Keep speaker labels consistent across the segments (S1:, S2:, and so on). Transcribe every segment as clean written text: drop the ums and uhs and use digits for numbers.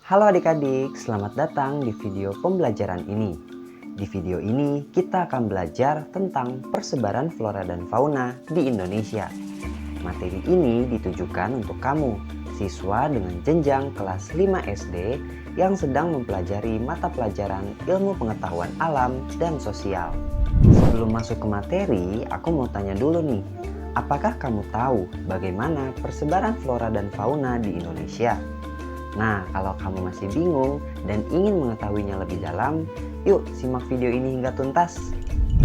S1: Halo adik-adik, selamat datang di video pembelajaran ini. Di video ini kita akan belajar tentang persebaran flora dan fauna di Indonesia. Materi ini ditujukan untuk kamu, siswa dengan jenjang kelas 5 SD yang sedang mempelajari mata pelajaran ilmu pengetahuan alam dan sosial. Sebelum masuk ke materi, aku mau tanya dulu nih, apakah kamu tahu bagaimana persebaran flora dan fauna di Indonesia? Nah, kalau kamu masih bingung dan ingin mengetahuinya lebih dalam, yuk simak video ini hingga tuntas.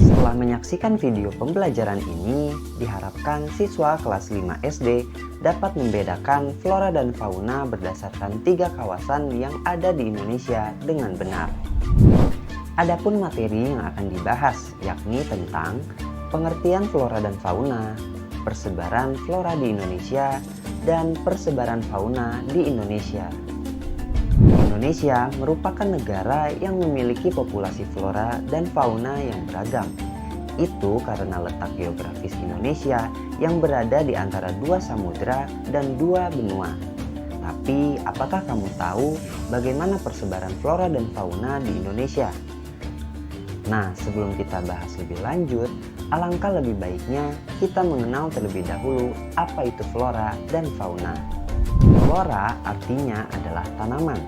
S1: Setelah menyaksikan video pembelajaran ini, diharapkan siswa kelas 5 SD dapat membedakan flora dan fauna berdasarkan 3 kawasan yang ada di Indonesia dengan benar. Adapun materi yang akan dibahas yakni tentang pengertian flora dan fauna, persebaran flora di Indonesia, dan persebaran fauna di Indonesia. Indonesia merupakan negara yang memiliki populasi flora dan fauna yang beragam. Itu karena letak geografis Indonesia yang berada di antara 2 samudera dan 2 benua. Tapi, apakah kamu tahu bagaimana persebaran flora dan fauna di Indonesia? Nah, sebelum kita bahas lebih lanjut, alangkah lebih baiknya kita mengenal terlebih dahulu apa itu flora dan fauna. Flora artinya adalah tanaman.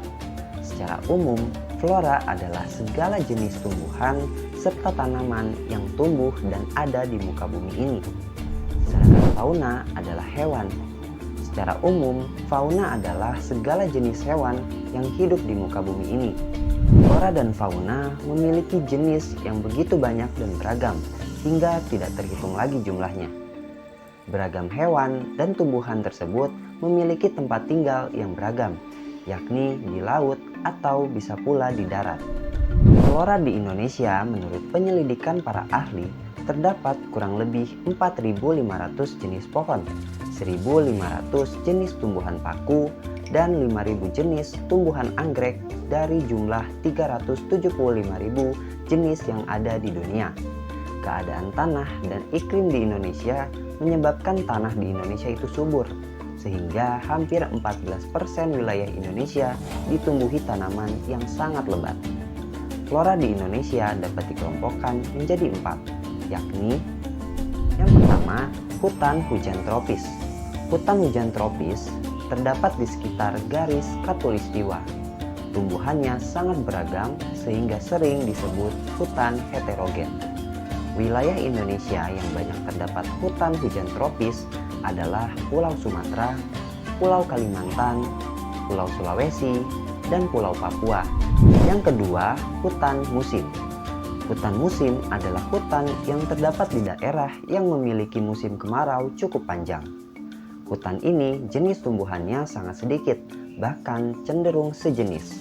S1: Secara umum, flora adalah segala jenis tumbuhan serta tanaman yang tumbuh dan ada di muka bumi ini. Sedangkan fauna adalah hewan. Secara umum, fauna adalah segala jenis hewan yang hidup di muka bumi ini. Flora dan fauna memiliki jenis yang begitu banyak dan beragam, hingga tidak terhitung lagi jumlahnya. Beragam hewan dan tumbuhan tersebut memiliki tempat tinggal yang beragam, yakni di laut atau bisa pula di darat. Flora di Indonesia menurut penyelidikan para ahli terdapat kurang lebih 4.500 jenis pohon, 1.500 jenis tumbuhan paku, dan 5.000 jenis tumbuhan anggrek dari jumlah 375.000 jenis yang ada di dunia. Keadaan tanah dan iklim di Indonesia menyebabkan tanah di Indonesia itu subur, sehingga hampir 14% wilayah Indonesia ditumbuhi tanaman yang sangat lebat. Flora di Indonesia dapat dikelompokkan menjadi 4, yakni yang pertama, hutan hujan tropis. Hutan hujan tropis terdapat di sekitar garis khatulistiwa. Tumbuhannya sangat beragam sehingga sering disebut hutan heterogen. Wilayah Indonesia yang banyak terdapat hutan hujan tropis adalah Pulau Sumatera, Pulau Kalimantan, Pulau Sulawesi, dan Pulau Papua. Yang kedua, hutan musim. Hutan musim adalah hutan yang terdapat di daerah yang memiliki musim kemarau cukup panjang. Hutan ini jenis tumbuhannya sangat sedikit, bahkan cenderung sejenis.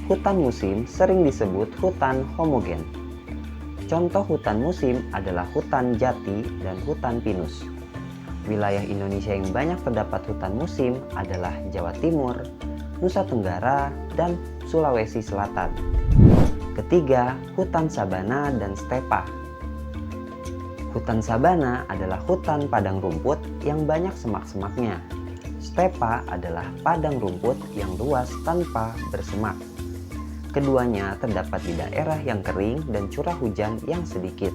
S1: Hutan musim sering disebut hutan homogen. Contoh hutan musim adalah hutan jati dan hutan pinus. Wilayah Indonesia yang banyak terdapat hutan musim adalah Jawa Timur, Nusa Tenggara, dan Sulawesi Selatan. Ketiga, hutan sabana dan stepa. Hutan sabana adalah hutan padang rumput yang banyak semak-semaknya. Stepa adalah padang rumput yang luas tanpa bersemak. Keduanya terdapat di daerah yang kering dan curah hujan yang sedikit.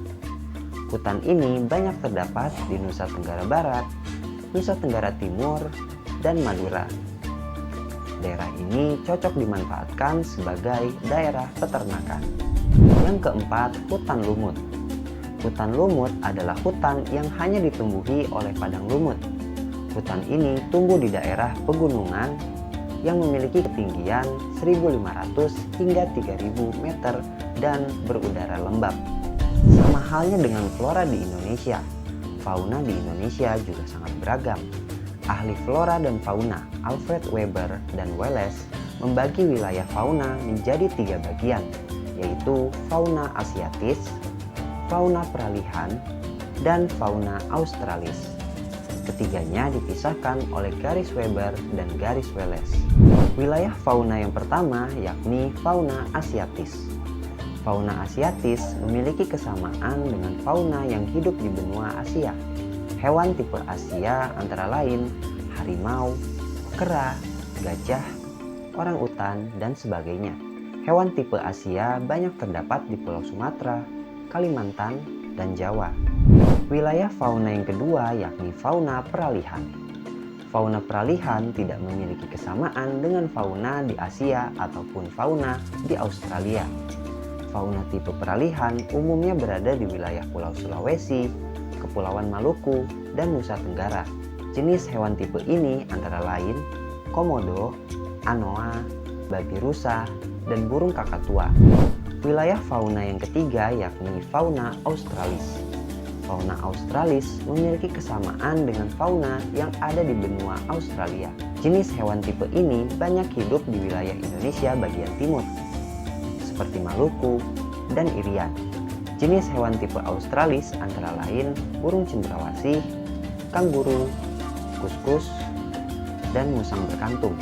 S1: Hutan ini banyak terdapat di Nusa Tenggara Barat, Nusa Tenggara Timur, dan Madura. Daerah ini cocok dimanfaatkan sebagai daerah peternakan. Yang keempat, hutan lumut. Hutan lumut adalah hutan yang hanya ditumbuhi oleh padang lumut. Hutan ini tumbuh di daerah pegunungan yang memiliki ketinggian 1.500 hingga 3.000 meter dan berudara lembab. Sama halnya dengan flora di Indonesia, fauna di Indonesia juga sangat beragam. Ahli flora dan fauna Alfred Weber dan Wallace membagi wilayah fauna menjadi 3 bagian, yaitu fauna asiatis, fauna peralihan, dan fauna australis. Ketiganya dipisahkan oleh garis Weber dan garis Wallace. Wilayah fauna yang pertama yakni fauna asiatis. Fauna asiatis memiliki kesamaan dengan fauna yang hidup di benua Asia. Hewan tipe Asia antara lain harimau, kera, gajah, orangutan, dan sebagainya. Hewan tipe Asia banyak terdapat di Pulau Sumatera, Kalimantan, dan Jawa. Wilayah fauna yang kedua yakni fauna peralihan. Fauna peralihan tidak memiliki kesamaan dengan fauna di Asia ataupun fauna di Australia. Fauna tipe peralihan umumnya berada di wilayah Pulau Sulawesi, Kepulauan Maluku, dan Nusa Tenggara. Jenis hewan tipe ini antara lain komodo, anoa, babi rusa, dan burung kakatua. Wilayah fauna yang ketiga yakni fauna australis. Fauna australis memiliki kesamaan dengan fauna yang ada di benua Australia. Jenis hewan tipe ini banyak hidup di wilayah Indonesia bagian timur, seperti Maluku dan Irian. Jenis hewan tipe australis antara lain burung cendrawasih, kanguru, kuskus, dan musang berkantung.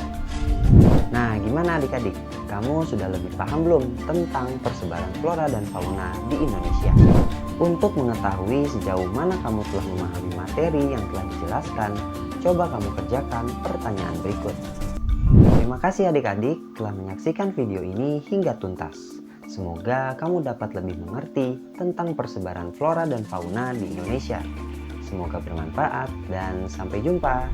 S1: Nah, gimana adik-adik? Kamu sudah lebih paham belum tentang persebaran flora dan fauna di Indonesia? Untuk mengetahui sejauh mana kamu telah memahami materi yang telah dijelaskan, coba kamu kerjakan pertanyaan berikut. Terima kasih adik-adik telah menyaksikan video ini hingga tuntas. Semoga kamu dapat lebih mengerti tentang persebaran flora dan fauna di Indonesia. Semoga bermanfaat dan sampai jumpa.